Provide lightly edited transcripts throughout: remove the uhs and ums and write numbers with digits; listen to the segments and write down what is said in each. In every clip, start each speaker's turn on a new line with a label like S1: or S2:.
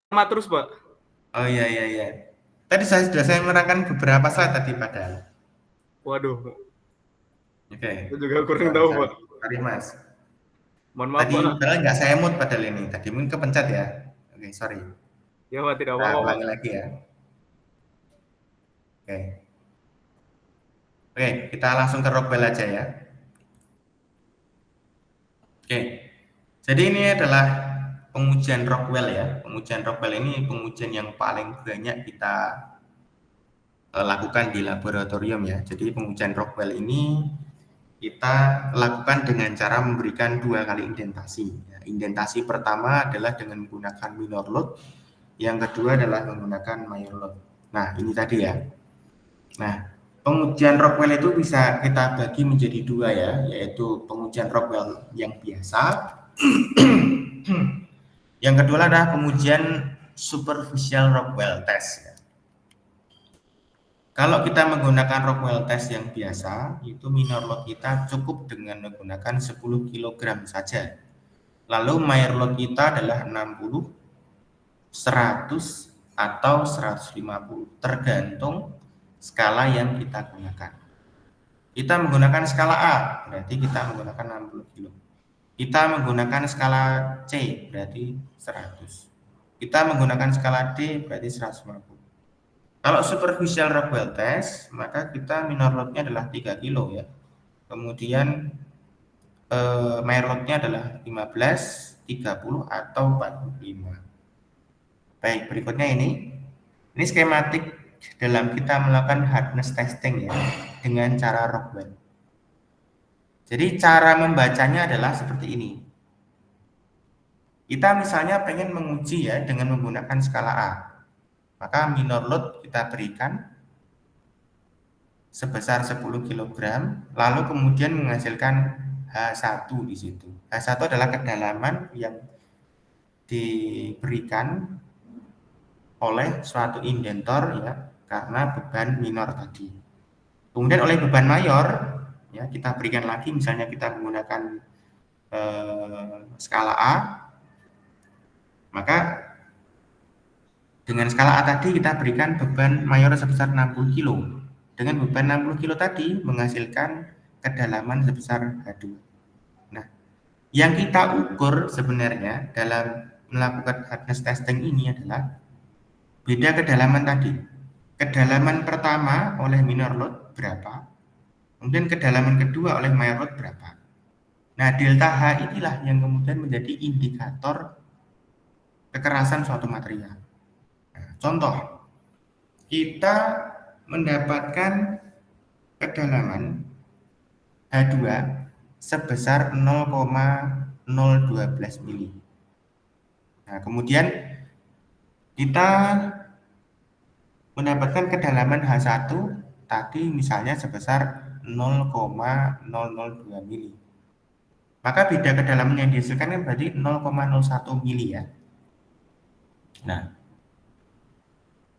S1: Sama terus, Pak.
S2: Oh iya. Tadi sudah saya menerangkan beberapa slide tadi padahal.
S1: Waduh,
S2: Oke.
S1: saya juga kurang tahu,
S2: Sorry,
S1: Pak.
S2: sorry Mas.
S1: Mohon maaf,
S2: Tadi
S1: Pak.
S2: padahal nggak saya mood padahal ini. Tadi mungkin kepencet ya. Oke, sorry.
S1: Ya, Pak, tidak
S2: Nah,
S1: apa-apa, Pak.
S2: ulangi lagi ya. Oke. Oke, kita langsung ke Rockwell aja ya. Oke. Jadi ini adalah pengujian Rockwell ya. Pengujian Rockwell ini pengujian yang paling banyak kita lakukan di laboratorium ya. Jadi pengujian Rockwell ini kita lakukan dengan cara memberikan 2 kali indentasi. Ya, indentasi pertama adalah dengan menggunakan minor load, yang kedua adalah menggunakan major load. Nah, ini tadi ya. Nah, pengujian Rockwell itu bisa kita bagi menjadi 2 ya, yaitu pengujian Rockwell yang biasa. Yang kedua adalah pengujian superficial Rockwell test. Kalau kita menggunakan Rockwell test yang biasa, itu minor load kita cukup dengan menggunakan 10 kg saja. Lalu major load kita adalah 60, 100, atau 150, tergantung skala yang kita gunakan. Kita menggunakan skala A, berarti kita menggunakan 60 kg. Kita menggunakan skala C, berarti 100. Kita menggunakan skala D, berarti 150. Kalau superficial Rockwell test, maka kita minor load-nya adalah 3 kilo ya. Kemudian major load-nya adalah 15, 30, atau 45. Baik, berikutnya ini. Ini skematik dalam kita melakukan hardness testing ya, dengan cara Rockwell. Jadi cara membacanya adalah seperti ini. Kita misalnya pengen menguji ya dengan menggunakan skala A. Maka minor load kita berikan sebesar 10 kg, lalu kemudian menghasilkan H1 di situ. H1 adalah kedalaman yang diberikan oleh suatu indentor ya, karena beban minor tadi. Kemudian oleh beban mayor ya, kita berikan lagi, misalnya kita menggunakan skala A, maka dengan skala A tadi kita berikan beban mayor sebesar 60 kilo. Dengan beban 60 kilo tadi menghasilkan kedalaman sebesar H2. Nah, yang kita ukur sebenarnya dalam melakukan hardness testing ini adalah beda kedalaman tadi. Kedalaman pertama oleh minor load berapa, kemudian kedalaman kedua oleh major load berapa. Nah, delta H inilah yang kemudian menjadi indikator kekerasan suatu material. Nah, contoh, kita mendapatkan kedalaman H2 sebesar 0,012 mili. Nah, kemudian kita mendapatkan kedalaman H1 tadi misalnya sebesar 0,002 mili. Maka beda kedalaman yang dihasilkan kan berarti 0,01 mili ya. Nah,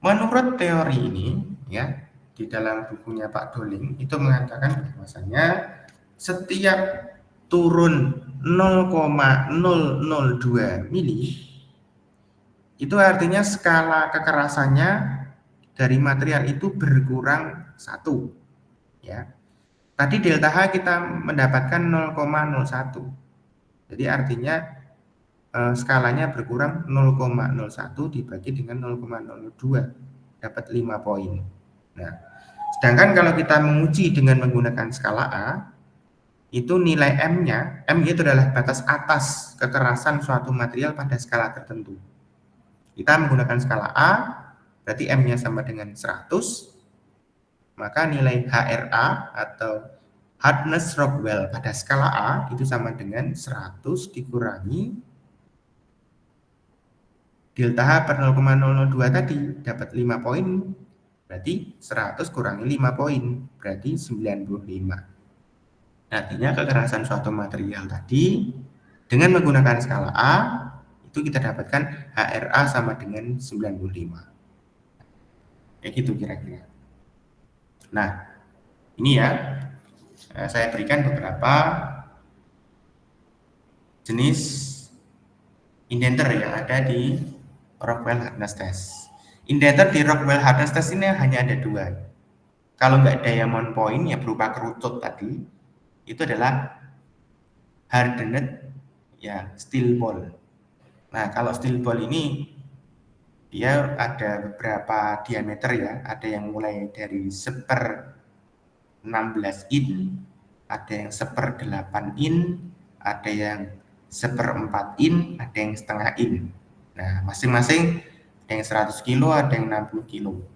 S2: menurut teori ini ya, di dalam bukunya Pak Doling itu mengatakan bahwasanya setiap turun 0,002 mili itu artinya skala kekerasannya dari material itu berkurang 1 ya. Tadi delta H kita mendapatkan 0,01. Jadi artinya skalanya berkurang 0,01 dibagi dengan 0,02, dapat 5 poin. Nah, sedangkan kalau kita menguji dengan menggunakan skala A, itu nilai M-nya, M itu adalah batas atas kekerasan suatu material pada skala tertentu. Kita menggunakan skala A, berarti M-nya sama dengan 100, maka nilai HRA atau hardness Rockwell pada skala A itu sama dengan 100 dikurangi delta H per 0,002 tadi, dapat 5 poin, berarti 100 kurangi 5 poin, berarti 95. Artinya kekerasan suatu material tadi dengan menggunakan skala A itu kita dapatkan HRA sama dengan 95. Kayak gitu kira-kira. Nah, ini ya, saya berikan beberapa jenis indenter yang ada di Rockwell hardness test. Indenter di Rockwell hardness test ini hanya ada 2. Kalau nggak diamond point ya berupa kerucut tadi, itu adalah hardened ya steel ball. Nah, kalau steel ball ini dia ada beberapa diameter ya, ada yang mulai dari 1/16 in, ada yang 1/8 in, ada yang 1/4 in, ada yang setengah in. Nah, masing-masing ada yang 100 kilo, ada yang 60 kilo.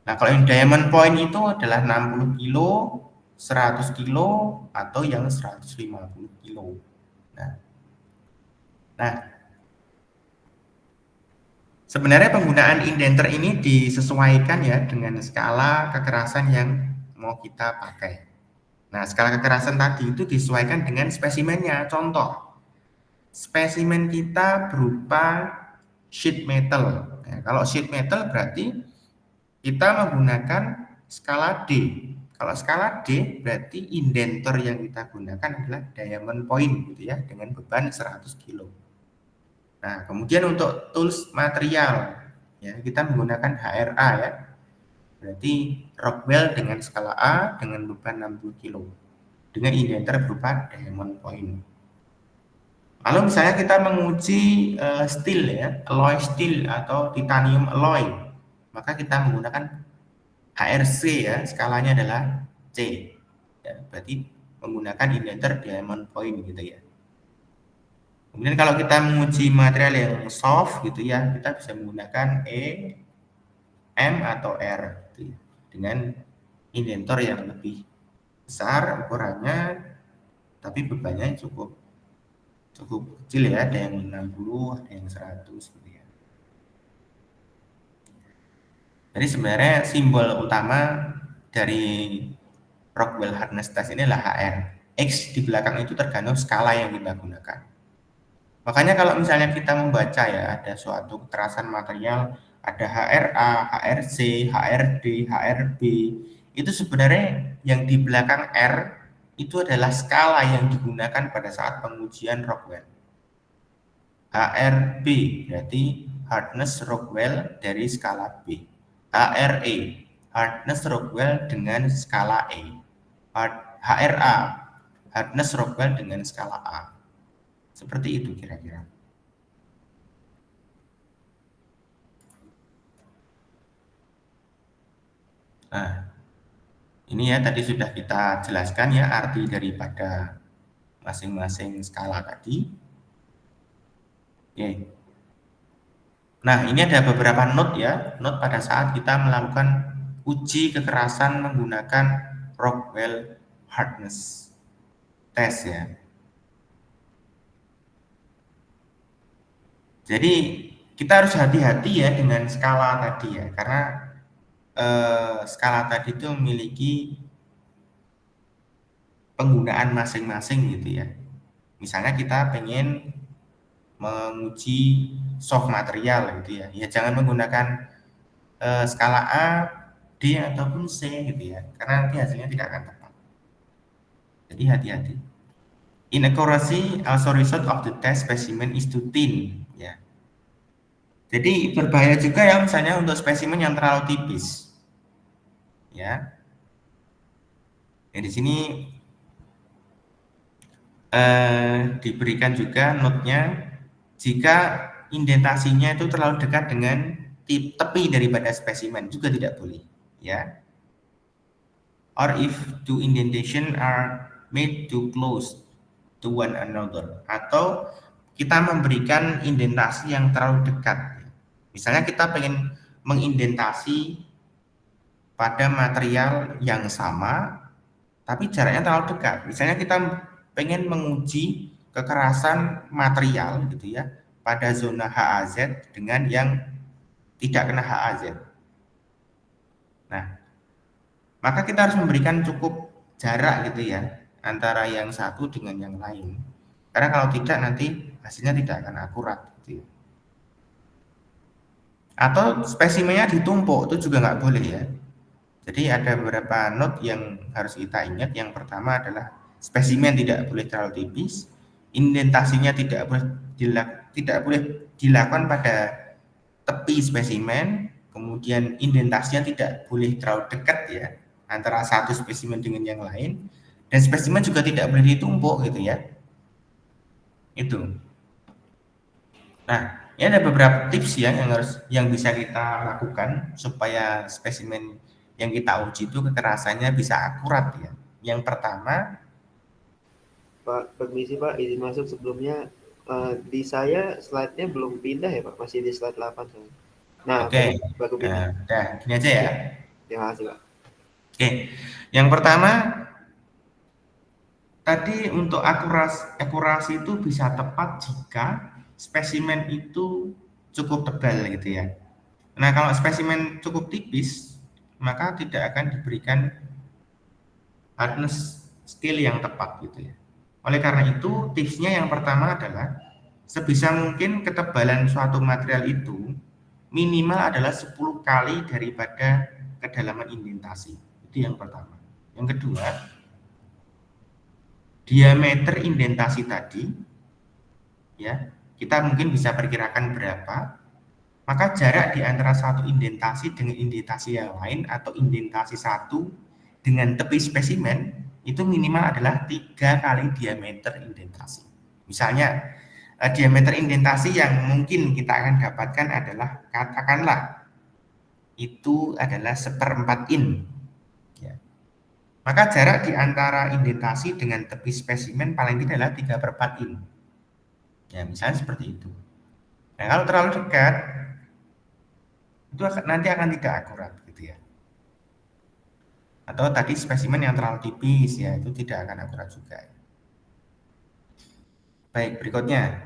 S2: Nah, kalau yang diamond point itu adalah 60 kilo, 100 kilo, atau yang 150 kilo. Nah, sebenarnya penggunaan indenter ini disesuaikan ya dengan skala kekerasan yang mau kita pakai. Nah, skala kekerasan tadi itu disesuaikan dengan spesimennya. Contoh, spesimen kita berupa sheet metal. Nah, kalau sheet metal berarti kita menggunakan skala D. Kalau skala D berarti indenter yang kita gunakan adalah diamond point gitu ya, dengan beban 100 kilo. Nah, kemudian untuk tools material ya, kita menggunakan HRA ya. Berarti Rockwell dengan skala A dengan beban 60 kilo dengan indenter berupa diamond point. Lalu misalnya kita menguji steel ya, alloy steel atau titanium alloy, maka kita menggunakan HRC ya, skalanya adalah C. Ya, berarti menggunakan indenter diamond point gitu ya. Kemudian kalau kita menguji material yang soft gitu ya, kita bisa menggunakan E, M atau R gitu ya, dengan indentor yang lebih besar ukurannya, tapi bebannya cukup kecil ya, ada yang 60, ada yang 100 gitu ya. Jadi sebenarnya simbol utama dari Rockwell hardness test ini adalah HR. X di belakang itu tergantung skala yang kita gunakan. Makanya kalau misalnya kita membaca ya, ada suatu kekerasan material, ada HRA, HRC, HRD, HRB, itu sebenarnya yang di belakang R itu adalah skala yang digunakan pada saat pengujian Rockwell. HRB berarti hardness Rockwell dari skala B. HRE hardness Rockwell dengan skala E. HRA hardness Rockwell dengan skala A. Seperti itu kira-kira. Nah, ini ya tadi sudah kita jelaskan ya arti daripada masing-masing skala tadi. Oke. Nah, ini ada beberapa note ya, note pada saat kita melakukan uji kekerasan menggunakan Rockwell hardness test ya. Jadi kita harus hati-hati ya dengan skala tadi ya, karena skala tadi itu memiliki penggunaan masing-masing gitu ya. Misalnya kita pengen menguji soft material gitu ya, ya jangan menggunakan skala A, D ataupun C gitu ya, karena nanti hasilnya tidak akan tepat. Jadi hati-hati. Inaccuracy also result of the test specimen is too thin ya. Jadi berbahaya juga ya misalnya untuk spesimen yang terlalu tipis. Ya. Di sini diberikan juga note-nya jika indentasinya itu terlalu dekat dengan tepi daripada spesimen juga tidak boleh, ya. Or if two indentation are made too close to one another, atau kita memberikan indentasi yang terlalu dekat. Misalnya kita pengen mengindentasi pada material yang sama, tapi jaraknya terlalu dekat. Misalnya kita pengen menguji kekerasan material gitu ya pada zona HAZ dengan yang tidak kena HAZ. Nah, maka kita harus memberikan cukup jarak gitu ya antara yang satu dengan yang lain. Karena kalau tidak nanti hasilnya tidak akan akurat gitu ya. Atau spesimennya ditumpuk itu juga nggak boleh ya. Jadi ada beberapa note yang harus kita ingat. Yang pertama adalah spesimen tidak boleh terlalu tipis, indentasinya tidak boleh dilakukan pada tepi spesimen, kemudian indentasinya tidak boleh terlalu dekat ya antara satu spesimen dengan yang lain, dan spesimen juga tidak boleh ditumpuk gitu ya. Itu. Nah, ini ada beberapa tips ya yang bisa kita lakukan supaya spesimen yang kita uji itu kekerasannya bisa akurat ya. Yang pertama,
S3: Pak, permisi Pak, izin masuk sebelumnya. Di saya slide-nya belum pindah ya Pak, masih di slide 8 soalnya. Nah,
S2: oke,
S3: baru pindah.
S2: udah gini aja ya.
S3: Terima kasih Pak.
S2: Oke, yang pertama tadi untuk akurasi itu bisa tepat jika spesimen itu cukup tebal gitu ya. Nah, kalau spesimen cukup tipis, maka tidak akan diberikan hardness scale yang tepat gitu ya. Oleh karena itu, tipsnya yang pertama adalah sebisa mungkin ketebalan suatu material itu minimal adalah 10 kali daripada kedalaman indentasi. Itu yang pertama. Yang kedua, diameter indentasi tadi ya, kita mungkin bisa perkirakan berapa, maka jarak di antara satu indentasi dengan indentasi yang lain atau indentasi satu dengan tepi spesimen itu minimal adalah 3 kali diameter indentasi. Misalnya diameter indentasi yang mungkin kita akan dapatkan adalah, katakanlah itu adalah 1/4 in ya. Maka jarak di antara indentasi dengan tepi spesimen paling tidak adalah 3/4 in ya, misalnya seperti itu. Nah, kalau terlalu dekat itu nanti akan tidak akurat gitu ya. Atau tadi spesimen yang terlalu tipis ya, itu tidak akan akurat juga. Baik, berikutnya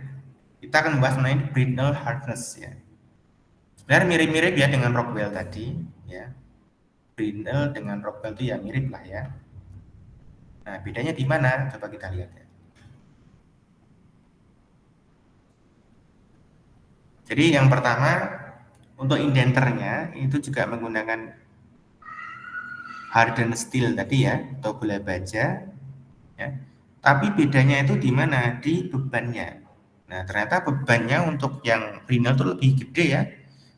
S2: kita akan membahas mengenai Brittle hardness ya. Sebenarnya mirip-mirip ya dengan Rockwell tadi ya. Brittle dengan Rockwell itu ya mirip lah ya. Nah, bedanya di mana? Coba kita lihat ya. Jadi yang pertama untuk indenternya itu juga menggunakan hardened steel tadi ya, atau bola baja ya. Tapi bedanya itu di mana? Di bebannya. Nah, ternyata bebannya untuk yang Brittle itu lebih gede ya.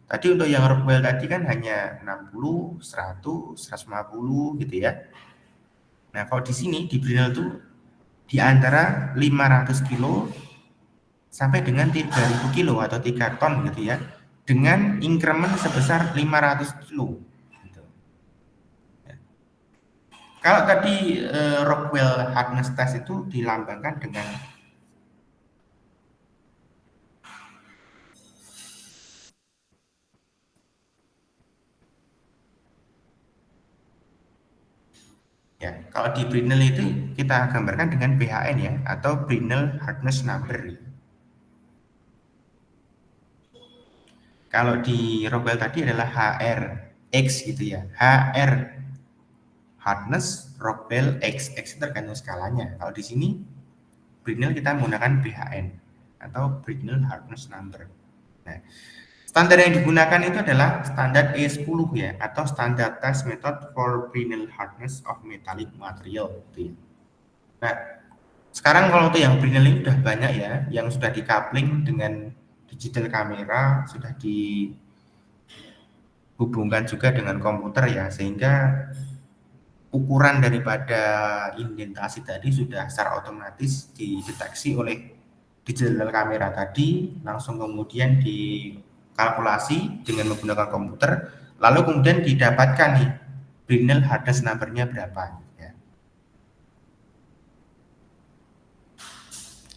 S2: Tadi untuk yang Rockwell tadi kan hanya 60, 100, 150 gitu ya. Nah, kalau di sini di Brittle itu di antara 500 kilo sampai dengan 3000 kilo atau 3 ton gitu ya. Dengan increment sebesar 500 kilo. Gitu. Ya. Kalau tadi Rockwell hardness test itu dilambangkan dengan ya, kalau di Brittle itu kita gambarkan dengan BHN ya, atau Brittle hardness number. Kalau di Rockwell tadi adalah HRX gitu ya, HR hardness Rockwell X tergantung skalanya. Kalau di sini Brittle kita menggunakan BHN atau Brittle hardness number. Nah, standar yang digunakan itu adalah standar E10 ya, atau standard test method for Brittle hardness of metallic material gitu ya. Nah, sekarang kalau untuk yang Brittle ini sudah banyak ya, yang sudah di-coupling dengan digital kamera, sudah dihubungkan juga dengan komputer ya, sehingga ukuran daripada indentasi tadi sudah secara otomatis dideteksi oleh digital kamera tadi, langsung kemudian dikalkulasi dengan menggunakan komputer, lalu kemudian didapatkan nih Brittle hardness number-nya berapa ya.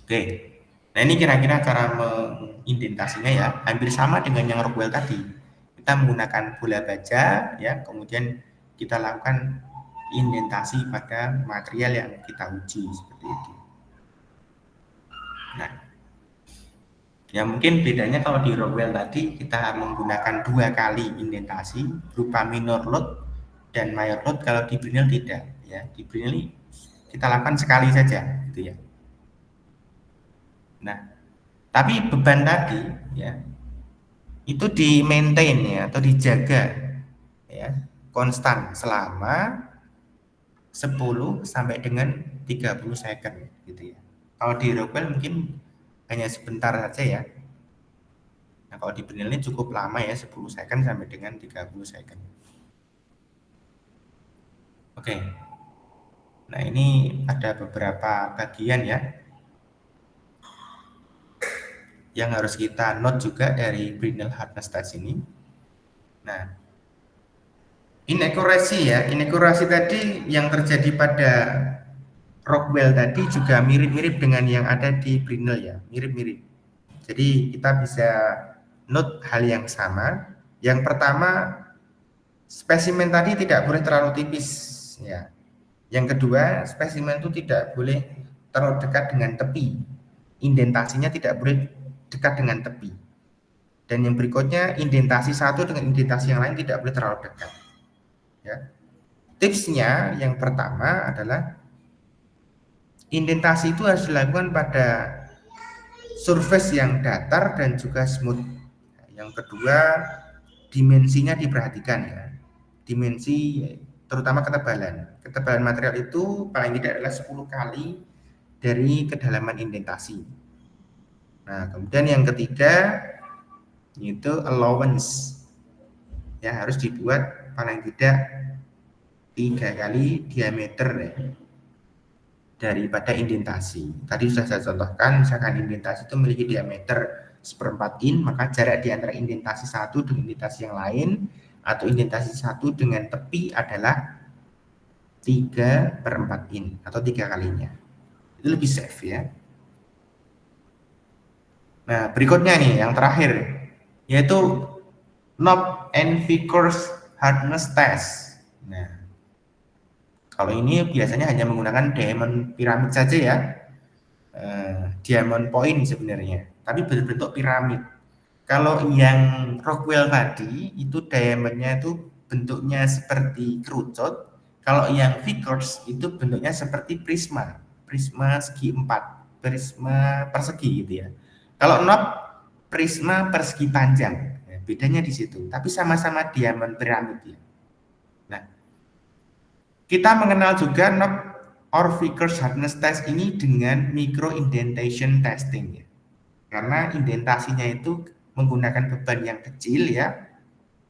S2: Oke, nah ini kira-kira cara mengindentasinya ya, hampir sama dengan yang Rockwell tadi. Kita menggunakan bola baja ya, kemudian kita lakukan indentasi pada material yang kita uji seperti itu. Nah, ya mungkin bedanya kalau di Rockwell tadi kita menggunakan 2 kali indentasi berupa minor load dan major load, kalau di Brittle tidak ya. Di Brittle kita lakukan sekali saja gitu ya. Nah, tapi beban tadi ya itu di maintain ya, atau dijaga ya konstan selama 10 sampai dengan 30 second gitu ya. Kalau di Rockwell mungkin hanya sebentar saja ya. Nah, Nah, kalau di Brinell ini cukup lama ya, 10 second sampai dengan 30 second. Oke. Nah, ini ada beberapa bagian ya yang harus kita note juga dari Brinell hardness test ini. Nah, inaccuracy ya, inaccuracy tadi yang terjadi pada Rockwell tadi juga mirip-mirip dengan yang ada di Brinell ya, mirip-mirip. Jadi kita bisa note hal yang sama. Yang pertama, spesimen tadi tidak boleh terlalu tipis ya. Yang kedua, spesimen itu tidak boleh terlalu dekat dengan tepi. Indentasinya tidak boleh dekat dengan tepi. Dan yang berikutnya, indentasi satu dengan indentasi yang lain tidak boleh terlalu dekat. Ya. Tipsnya yang pertama adalah indentasi itu harus dilakukan pada surface yang datar dan juga smooth. Yang kedua, dimensinya diperhatikan ya. Dimensi terutama ketebalan. Ketebalan material itu paling tidak adalah 10 kali dari kedalaman indentasi. Nah, kemudian yang ketiga itu allowance. Ya, harus dibuat paling tidak 3 kali diameter ya, daripada indentasi. Tadi sudah saya contohkan, misalkan indentasi itu memiliki diameter 1/4 in, maka jarak di antara indentasi satu dengan indentasi yang lain atau indentasi satu dengan tepi adalah 3/4 in atau 3 kalinya. Itu lebih safe ya. Nah, berikutnya nih yang terakhir yaitu knob and figures hardness test. Nah, kalau ini biasanya hanya menggunakan diamond piramid saja ya, diamond point sebenarnya, tapi berbentuk piramid. Kalau yang Rockwell tadi itu diamondnya itu bentuknya seperti kerucut. Kalau yang figures itu bentuknya seperti prisma, prisma segi 4, prisma persegi gitu ya. Kalau knob prisma persegi panjang, ya, bedanya di situ. Tapi sama-sama diamond piramid ya. Nah, kita mengenal juga knob or figures hardness test ini dengan micro indentation testing ya. Karena indentasinya itu menggunakan beban yang kecil ya,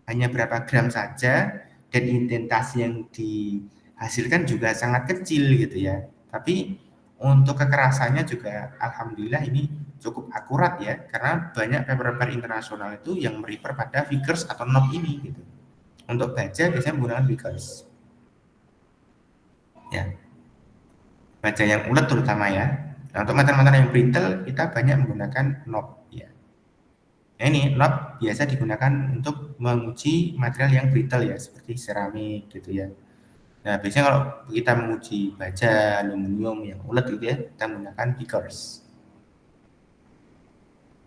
S2: hanya berapa gram saja, dan indentasi yang dihasilkan juga sangat kecil gitu ya. Tapi untuk kekerasannya juga alhamdulillah ini cukup akurat ya, karena banyak paper-paper internasional itu yang merefer pada figures atau knob ini gitu. Untuk baja biasanya menggunakan figures. Ya. Baja yang ulet terutama ya. Nah, untuk material-material yang brittle kita banyak menggunakan knob ya. Nah, ini knob biasa digunakan untuk menguji material yang brittle ya, seperti seramik gitu ya. Nah, biasanya kalau kita menguji baja, aluminium yang ulet gitu ya, kita menggunakan figures.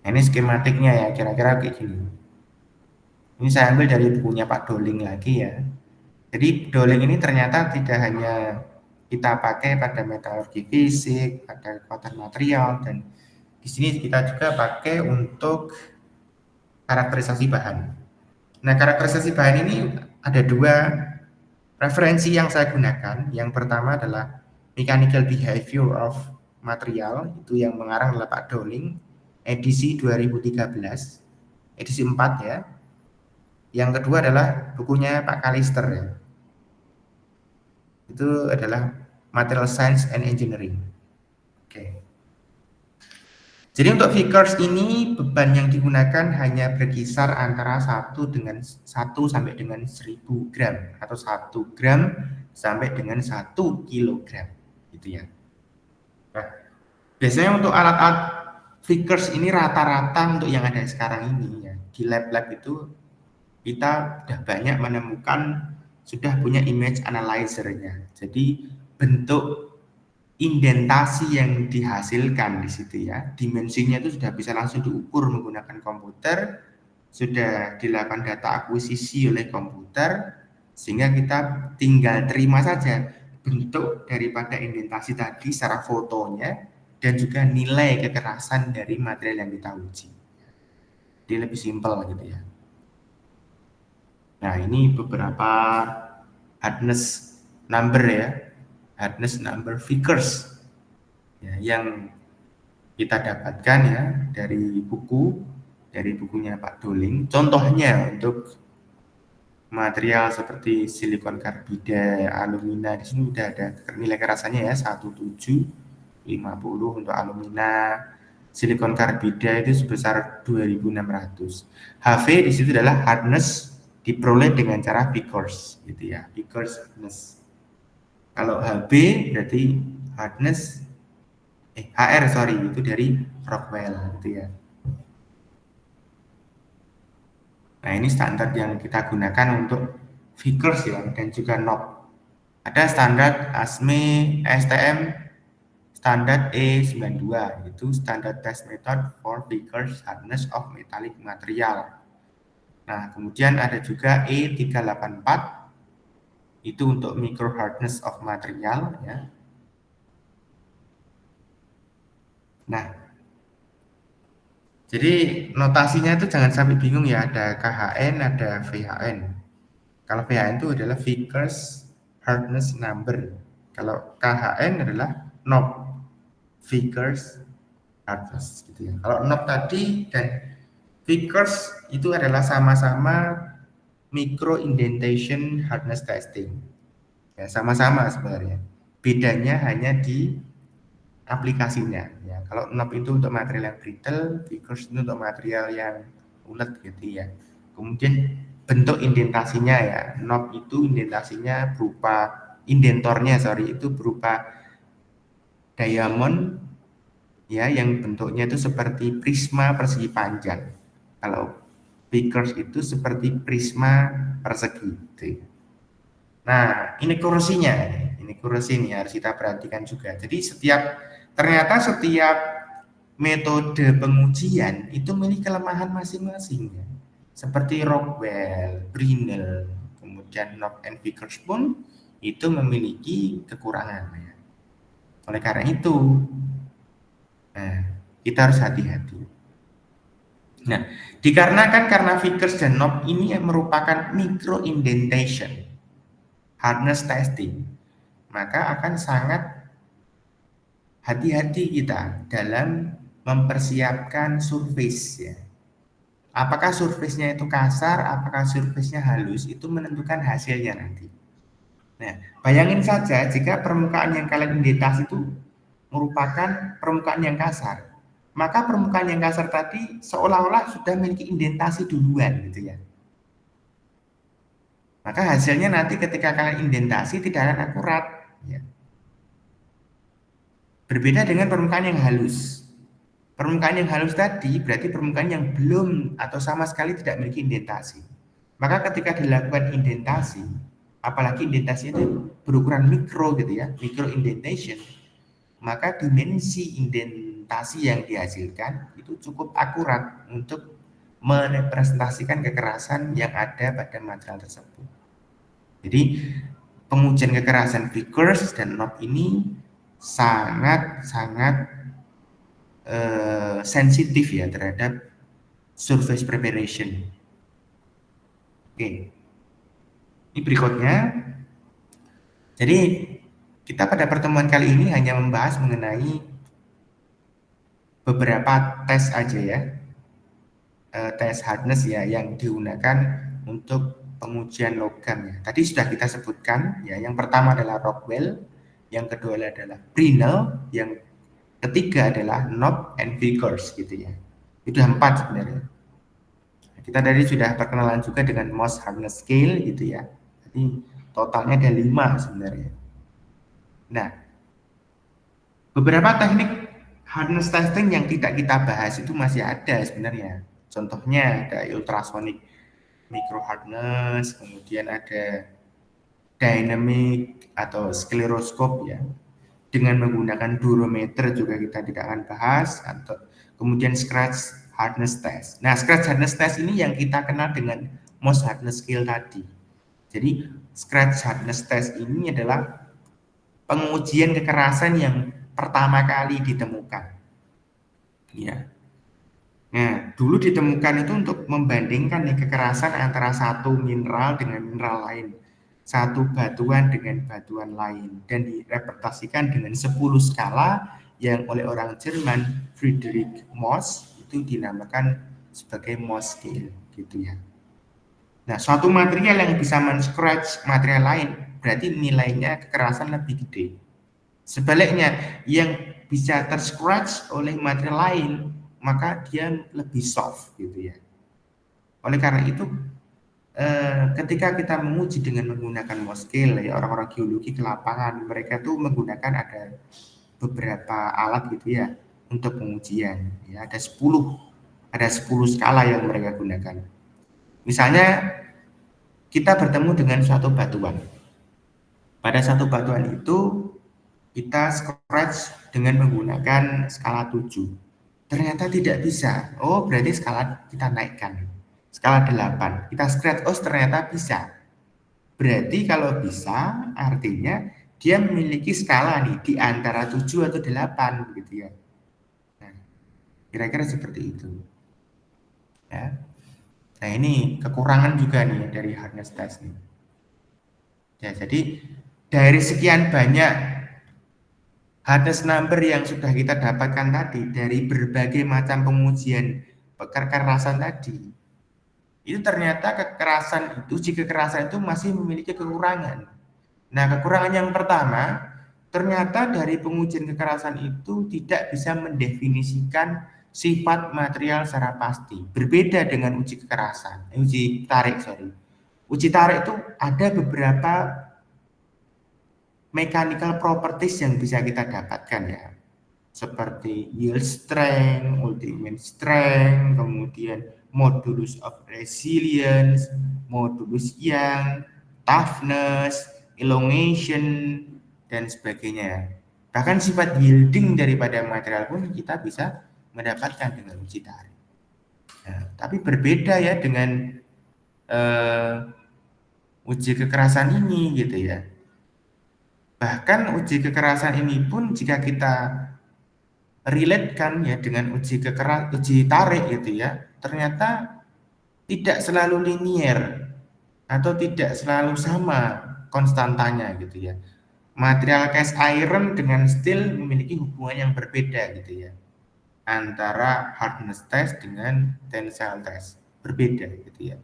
S2: Nah, ini skematiknya ya, kira-kira kayak gini. Ini saya ambil dari bukunya Pak Doling lagi ya. Jadi Doling ini ternyata tidak hanya kita pakai pada metalurgi fisik, pada kekuatan material, dan di sini kita juga pakai untuk karakterisasi bahan. Nah, karakterisasi bahan ini ada dua referensi yang saya gunakan. Yang pertama adalah Mechanical Behavior of Material, itu yang mengarang adalah Pak Doling, edisi 2013, edisi 4 ya. Yang kedua adalah bukunya Pak Kalister ya. Itu adalah Material Science and Engineering. Oke. Jadi untuk figures ini beban yang digunakan hanya berkisar antara 1 sampai dengan 1000 gram atau 1 gram sampai dengan 1 kilogram gitu ya. Nah, biasanya untuk alat-alat figures ini rata-rata untuk yang ada sekarang ini ya, di lab-lab itu kita sudah banyak menemukan sudah punya image analyzer-nya. Jadi bentuk indentasi yang dihasilkan di situ ya, dimensinya itu sudah bisa langsung diukur menggunakan komputer, sudah dilakukan data akuisisi oleh komputer, sehingga kita tinggal terima saja bentuk daripada indentasi tadi secara fotonya dan juga nilai kekerasan dari material yang kita uji. Jadi lebih simpel gitu ya. Nah, ini beberapa hardness number ya, hardness number figures ya, yang kita dapatkan ya dari buku dari bukunya Pak Doling. Contohnya untuk material seperti silikon karbida, alumina, di sini sudah ada nilai kerasannya ya, 1750 untuk alumina. Silikon karbida itu sebesar 2600. Hv di situ adalah hardness diperoleh dengan cara Vickers gitu ya, Vickers hardness. Kalau Hb berarti hardness HR itu dari Rockwell gitu ya. Nah, ini standar yang kita gunakan untuk Vickers ya, dan juga knob. Ada standar ASME, STM, standar E92, itu standard test method for Vickers hardness of metallic material. Nah, kemudian ada juga E384, itu untuk micro hardness of material ya. Nah, jadi notasinya itu jangan sampai bingung ya, ada KHN, ada VHN. Kalau VHN itu adalah Vickers hardness number. Kalau KHN adalah knob Vickers hardness gitu ya. Kalau knob tadi dan Vickers itu adalah sama-sama micro indentation hardness testing. Ya, sama-sama sebenarnya. Bedanya hanya di aplikasinya ya. Kalau knob itu untuk material yang brittle, Vickers itu untuk material yang ulet gitu ya. Kemudian bentuk indentasinya ya, knob itu indentasinya berupa itu berupa diamond ya, yang bentuknya itu seperti prisma persegi panjang. Kalau Vickers itu seperti prisma persegi gitu ya. Nah, ini kursinya, ini kursi ini harus kita perhatikan juga. Jadi ternyata setiap metode pengujian itu memiliki kelemahan masing-masing ya. Seperti Rockwell, Brinell, kemudian knob and Vickers pun itu memiliki kekurangan ya. Oleh karena itu, kita harus hati-hati. Nah, dikarenakan karena Vickers dan knob ini merupakan micro indentation hardness testing, maka akan sangat hati-hati kita dalam mempersiapkan surface ya. Apakah surface-nya itu kasar, apakah surface-nya halus, itu menentukan hasilnya nanti. Nah, bayangin saja jika permukaan yang kalian indentasi itu merupakan permukaan yang kasar, maka permukaan yang kasar tadi seolah-olah sudah memiliki indentasi duluan gitu ya. Maka hasilnya nanti ketika kalian indentasi tidak akan akurat ya. Berbeda dengan permukaan yang halus. Permukaan yang halus tadi berarti permukaan yang belum atau sama sekali tidak memiliki indentasi. Maka ketika dilakukan indentasi, apalagi indentasi itu berukuran mikro gitu ya, micro indentation, maka dimensi indentasi yang dihasilkan itu cukup akurat untuk merepresentasikan kekerasan yang ada pada material tersebut. Jadi pengujian kekerasan Vickers dan knob ini sangat sensitif ya terhadap surface preparation. Oke, ini berikutnya. Jadi kita pada pertemuan kali ini hanya membahas mengenai beberapa tes aja ya, tes hardness ya yang digunakan untuk pengujian logam ya. Tadi sudah kita sebutkan ya, yang pertama adalah Rockwell, yang kedua adalah Brinell, yang ketiga adalah knob and Vickers gitu ya. Itu 4 sebenarnya. Kita tadi sudah perkenalan juga dengan Mohs hardness scale gitu ya. Jadi totalnya ada 5 sebenarnya. Nah, beberapa teknik hardness testing yang tidak kita bahas itu masih ada sebenarnya. Contohnya ada ultrasonic micro hardness, kemudian ada dynamic atau skleroskop ya. Dengan menggunakan durometer juga kita tidak akan bahas, atau kemudian scratch hardness test. Nah, scratch hardness test ini yang kita kenal dengan Mohs hardness scale tadi. Jadi scratch hardness test ini adalah pengujian kekerasan yang pertama kali ditemukan. Ya. Nah, dulu ditemukan itu untuk membandingkan kekerasan antara satu mineral dengan mineral lain, satu batuan dengan batuan lain, dan direpresentasikan dengan 10 skala yang oleh orang Jerman Friedrich Mohs itu dinamakan sebagai Mohs scale gitu ya. Nah, suatu material yang bisa men-scratch material lain berarti nilainya kekerasan lebih gede. Sebaliknya, yang bisa ter-scratch oleh material lain maka dia lebih soft gitu ya. Oleh karena itu, ketika kita menguji dengan menggunakan Mohs scale ya, orang-orang geologi ke lapangan mereka tuh menggunakan ada beberapa alat gitu ya untuk pengujian ya, ada 10 skala yang mereka gunakan. Misalnya kita bertemu dengan suatu batuan. Pada satu batuan itu kita scratch dengan menggunakan skala 7. Ternyata tidak bisa. Oh, berarti skala kita naikkan. Skala 8. Kita scratch, oh ternyata bisa. Berarti kalau bisa artinya dia memiliki skala nih di antara 7 atau 8 gitu ya. Nah, kira-kira seperti itu. Ya. Nah, ini kekurangan juga nih dari hardness test nih. Ya, jadi dari sekian banyak hardness number yang sudah kita dapatkan tadi dari berbagai macam pengujian kekerasan tadi, itu ternyata uji kekerasan itu masih memiliki kekurangan. Nah, kekurangan yang pertama, ternyata dari pengujian kekerasan itu tidak bisa mendefinisikan sifat material secara pasti. Berbeda dengan uji kekerasan, uji tarik, sorry. Uji tarik itu ada beberapa mechanical properties yang bisa kita dapatkan ya. Seperti yield strength, ultimate strength, kemudian modulus of resilience, modulus Young, toughness, elongation, dan sebagainya. Bahkan sifat yielding daripada material pun kita bisa mendapatkan dengan uji tarik. Nah, tapi berbeda ya dengan uji kekerasan ini gitu ya. Bahkan uji kekerasan ini pun jika kita relate-kan ya dengan uji tarik gitu ya, ternyata tidak selalu linier atau tidak selalu sama konstantanya gitu ya. Material cast iron dengan steel memiliki hubungan yang berbeda gitu ya. Antara hardness test dengan tensile test berbeda gitu ya.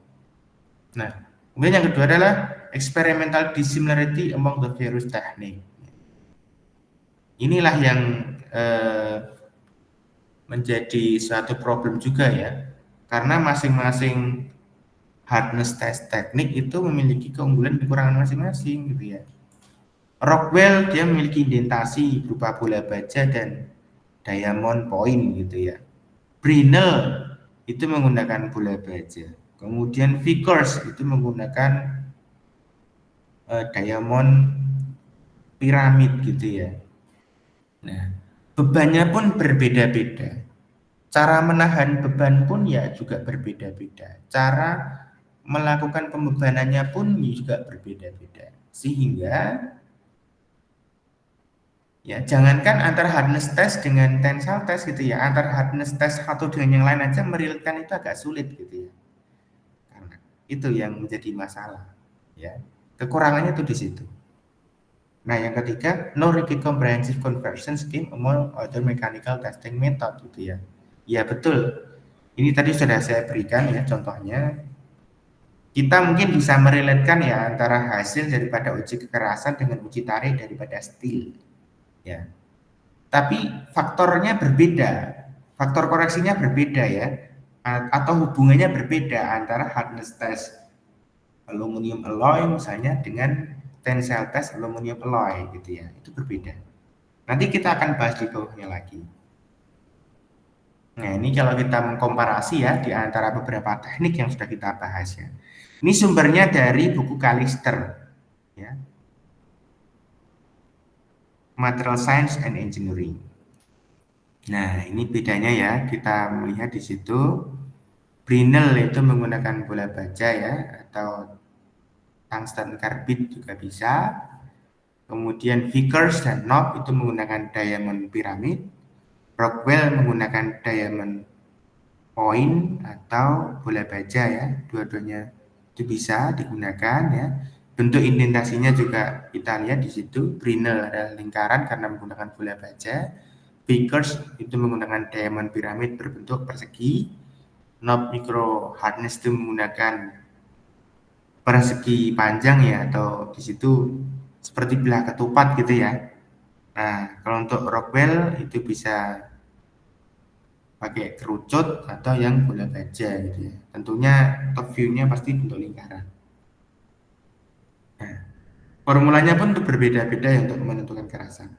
S2: Nah, kemudian yang kedua adalah experimental dissimilarity among the various technique. Inilah yang menjadi suatu problem juga ya, karena masing-masing hardness test teknik itu memiliki keunggulan dan kekurangan masing-masing gitu ya. Rockwell dia memiliki indentasi berupa bola baja dan diamond point gitu ya. Brinell itu menggunakan bola baja. Kemudian Vickers itu menggunakan diamond piramid gitu ya. Nah, bebannya pun berbeda-beda. Cara menahan beban pun ya juga berbeda-beda. Cara melakukan pembebanannya pun juga berbeda-beda. Sehingga ya jangankan antara hardness test dengan tensile test gitu ya, antara hardness test satu dengan yang lain aja merilkan itu agak sulit gitu ya. Karena itu yang menjadi masalah ya. Kekurangannya itu di situ. Nah, yang ketiga, no rigid comprehensive conversion scheme among other mechanical testing method gitu ya. Ya betul. Ini tadi sudah saya berikan ya contohnya. Kita mungkin bisa merelatekan ya antara hasil daripada uji kekerasan dengan uji tarik daripada steel. Ya. Tapi faktornya berbeda. Faktor koreksinya berbeda ya. Atau hubungannya berbeda antara hardness test aluminium alloy misalnya dengan tensile test aluminium alloy gitu ya. Itu berbeda. Nanti kita akan bahas di bawahnya lagi. Nah, ini kalau kita mengkomparasi ya di antara beberapa teknik yang sudah kita bahas ya. Ini sumbernya dari buku Kalister ya. Material Science and Engineering. Nah, ini bedanya ya. Kita melihat di situ Brinell itu menggunakan bola baja ya atau tungsten carbide juga bisa. Kemudian Vickers dan Knopp itu menggunakan diamond pyramid. Rockwell menggunakan diamond point atau bola baja ya, dua-duanya itu bisa digunakan ya. Bentuk indentasinya juga kita lihat di situ. Brinell adalah lingkaran karena menggunakan bola baja. Vickers itu menggunakan diamond piramid berbentuk persegi. knob micro hardness itu menggunakan persegi panjang ya, atau di situ seperti bilah ketupat gitu ya. Nah, kalau untuk Rockwell itu bisa pakai kerucut atau yang bola baja gitu ya. Tentunya top view-nya pasti bentuk lingkaran. Nah, formulanya pun berbeda-beda ya untuk menentukan kerasan.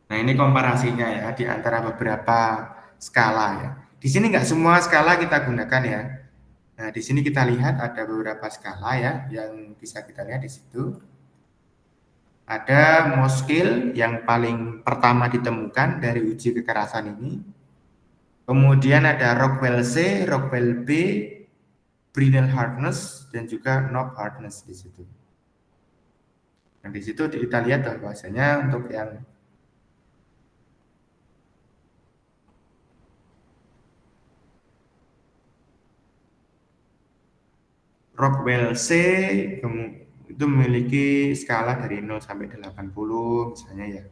S2: Nah, ini komparasinya ya di antara beberapa skala ya. Di sini nggak semua skala kita gunakan ya. Nah, di sini kita lihat ada beberapa skala ya yang bisa kita lihat di situ. Ada Mohs scale yang paling pertama ditemukan dari uji kekerasan ini. Kemudian ada Rockwell C, Rockwell B, Brinell hardness, dan juga knob hardness di situ. Nah, di situ kita lihat bahwasanya untuk yang Rockwell C itu memiliki skala dari 0 sampai 80 misalnya ya.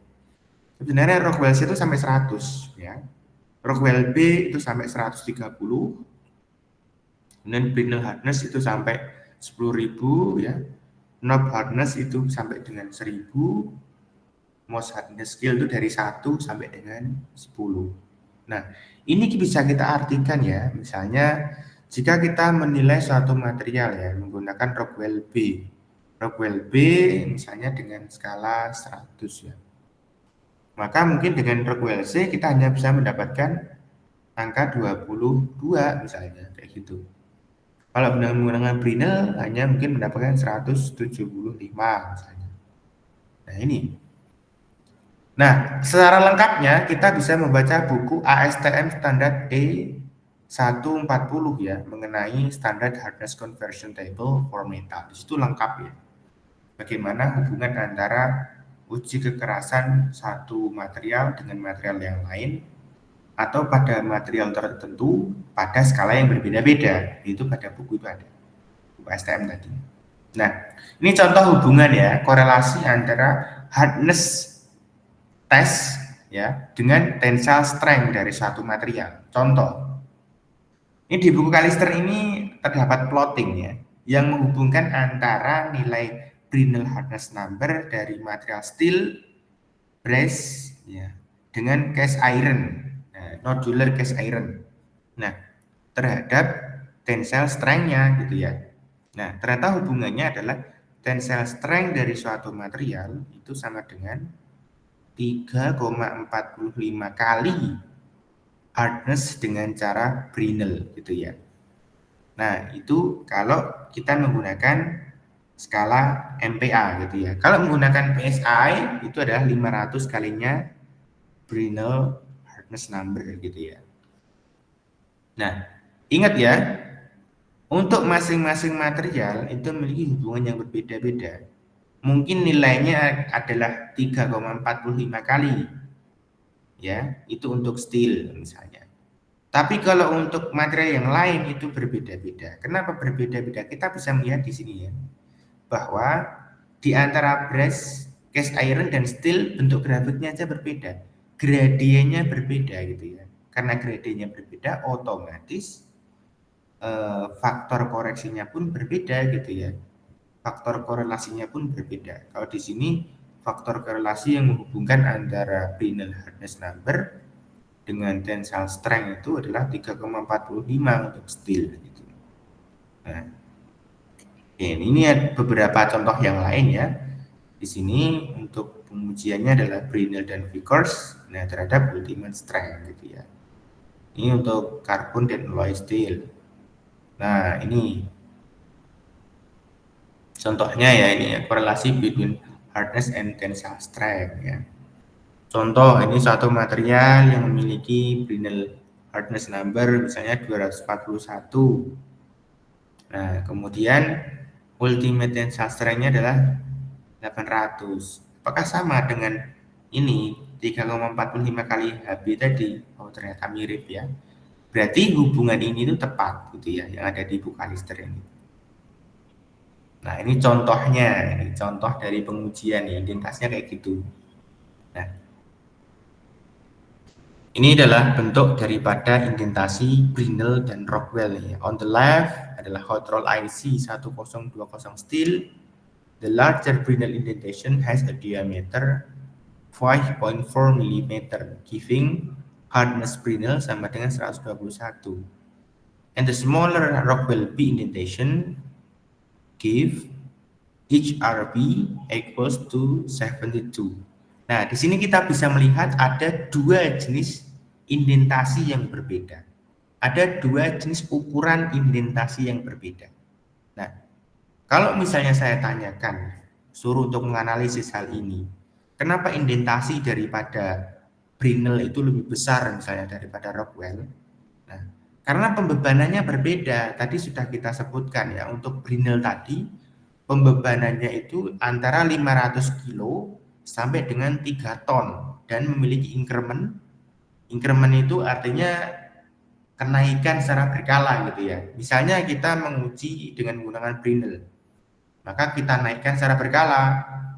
S2: Sebenarnya Rockwell C itu sampai 100 ya. Rockwell B itu sampai 130. Kemudian Brinell hardness itu sampai 10.000 ya. Knob hardness itu sampai dengan 1.000. Mohs hardness scale itu dari 1 sampai dengan 10. Nah, ini bisa kita artikan ya, misalnya jika kita menilai suatu material ya menggunakan Rockwell B. Rockwell B misalnya dengan skala 100 ya. Maka mungkin dengan Rockwell C kita hanya bisa mendapatkan angka 22 misalnya kayak gitu. Kalau menggunakan Brinell hanya mungkin mendapatkan 175 misalnya. Nah, ini. Nah, secara lengkapnya kita bisa membaca buku ASTM Standard E140 ya mengenai Standard Hardness Conversion Table for Metal. Di situ lengkap ya. Bagaimana hubungan antara uji kekerasan satu material dengan material yang lain atau pada material tertentu pada skala yang berbeda-beda. Itu pada buku itu ada. Buku ASTM tadi. Nah, ini contoh hubungan ya, korelasi antara hardness test ya dengan tensile strength dari suatu material. Contoh, ini di buku Kalister ini terdapat plotting ya yang menghubungkan antara nilai Brinell hardness number dari material steel, brass ya dengan cast iron, nodular cast iron. Nah, terhadap tensile strength-nya gitu ya. Nah, ternyata hubungannya adalah tensile strength dari suatu material itu sama dengan 3,45 kali hardness dengan cara Brinell gitu ya. Nah, itu kalau kita menggunakan skala MPa gitu ya. Kalau menggunakan PSI itu adalah 500 kalinya Brinell hardness number gitu ya. Nah, ingat ya, untuk masing-masing material itu memiliki hubungan yang berbeda-beda. Mungkin nilainya adalah 3,45 kali ya, itu untuk steel misalnya. Tapi kalau untuk material yang lain itu berbeda-beda. Kenapa berbeda-beda? Kita bisa melihat di sini ya, bahwa di antara brass, cast iron dan steel bentuk grafiknya aja berbeda, gradiennya berbeda gitu ya. Karena gradiennya berbeda, otomatis faktor koreksinya pun berbeda gitu ya. Faktor korelasinya pun berbeda. Kalau di sini faktor korelasi yang menghubungkan antara Brinell hardness number dengan tensile strength itu adalah 3,45 untuk steel gitu. Nah, ini beberapa contoh yang lain ya. Di sini untuk pengujiannya adalah Brinell dan Vickers terhadap ultimate strength gitu ya. Ini untuk carbon dan alloy steel. Nah, ini contohnya ya, ini ya, korelasi between hardness and tensile strength ya. Contoh, ini suatu material yang memiliki Brinell hardness number misalnya 241. Nah, kemudian ultimate tensile strength-nya adalah 800. Apakah sama dengan ini 3,45 kali HB tadi? Oh, ternyata mirip ya. Berarti hubungan ini itu tepat gitu ya yang ada di buku Kalister ini. Nah, ini contohnya, ini contoh dari pengujian ya, identitasnya kayak gitu. Nah, Ini adalah bentuk daripada indentasi Brinell dan Rockwell ya. On the left adalah hot roll IC 1020 steel. The larger Brinell indentation has a diameter 5.4 mm, giving hardness Brinell sama dengan 121. And the smaller Rockwell B indentation give HRB equals to 72. Nah, di sini kita bisa melihat ada dua jenis indentasi yang berbeda. Ada dua jenis ukuran indentasi yang berbeda. Nah, kalau misalnya saya tanyakan, suruh untuk menganalisis hal ini, kenapa indentasi daripada Brinell itu lebih besar misalnya daripada Rockwell? Nah, karena pembebanannya berbeda. Tadi sudah kita sebutkan ya, untuk Brinell tadi pembebanannya itu antara 500 kilo sampai dengan 3 ton dan memiliki increment. Increment itu artinya kenaikan secara berkala gitu ya. Misalnya kita menguji dengan menggunakan Brinell, maka kita naikkan secara berkala.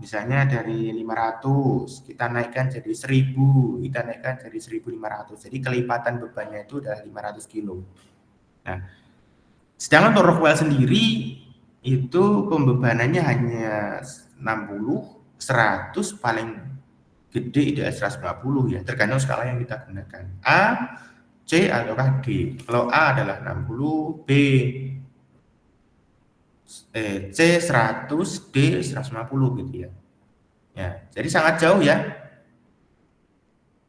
S2: Misalnya dari 500 kita naikkan jadi 1000, kita naikkan jadi 1500. Jadi kelipatan bebannya itu adalah 500 kilo. Nah, sedangkan untuk Rockwell sendiri itu pembebanannya hanya 60, 100, paling gede itu 150 ya, tergantung skala yang kita gunakan. A, C ataukah D. Kalau A adalah 60, B C 100, D 150 gitu ya. Ya, jadi sangat jauh ya.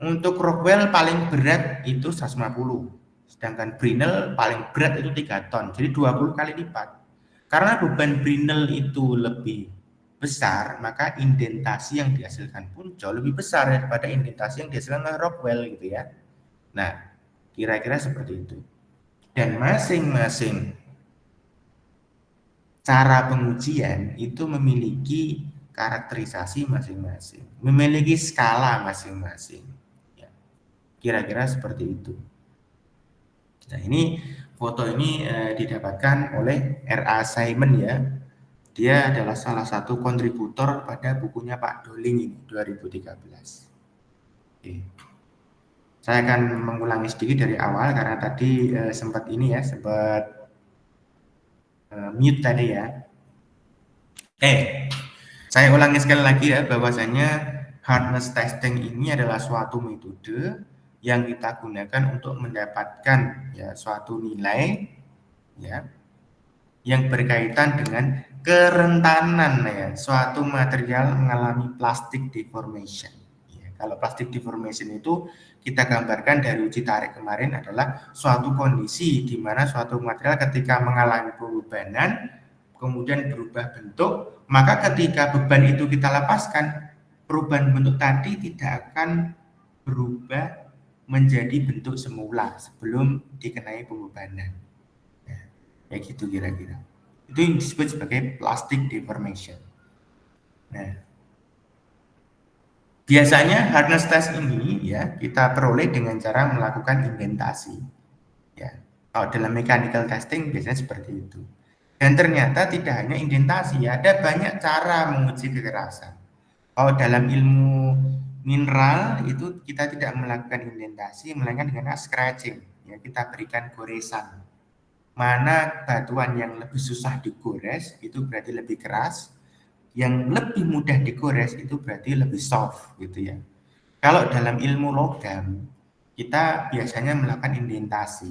S2: Untuk Rockwell paling berat itu 150, sedangkan Brinell paling berat itu 3 ton, jadi 20 kali lipat. Karena beban Brinell itu lebih besar, maka indentasi yang dihasilkan pun jauh lebih besar daripada indentasi yang dihasilkan oleh Rockwell gitu ya. Nah, kira-kira seperti itu. Dan masing-masing cara pengujian itu memiliki karakterisasi masing-masing, memiliki skala masing-masing. Ya, kira-kira seperti itu. Nah, ini foto ini didapatkan oleh R.A. Simon ya. Dia adalah salah satu kontributor pada bukunya Pak Doling ini 2013. Oke. Saya akan mengulangi sedikit dari awal karena tadi sempat mute tadi ya. Saya ulangi sekali lagi ya, bahwasanya hardness testing ini adalah suatu metode yang kita gunakan untuk mendapatkan ya suatu nilai ya yang berkaitan dengan kerentanan ya suatu material mengalami plastic deformation. Ya, kalau plastic deformation itu kita gambarkan dari uji tarik kemarin adalah suatu kondisi di mana suatu material ketika mengalami pembebanan kemudian berubah bentuk, maka ketika beban itu kita lepaskan, perubahan bentuk tadi tidak akan berubah menjadi bentuk semula sebelum dikenai pembebanan. Ya gitu kira-kira. Itu yang disebut sebagai plastic deformation. Nah, biasanya hardness test ini ya kita peroleh dengan cara melakukan indentasi. Ya, kalau dalam mechanical testing biasanya seperti itu. Dan ternyata tidak hanya indentasi, ada banyak cara menguji kekerasan. Kalau dalam ilmu mineral itu kita tidak melakukan indentasi, melainkan dengan scratching. Ya, kita berikan goresan. Mana batuan yang lebih susah digores itu berarti lebih keras, yang lebih mudah digores itu berarti lebih soft gitu ya. Kalau dalam ilmu logam kita biasanya melakukan indentasi.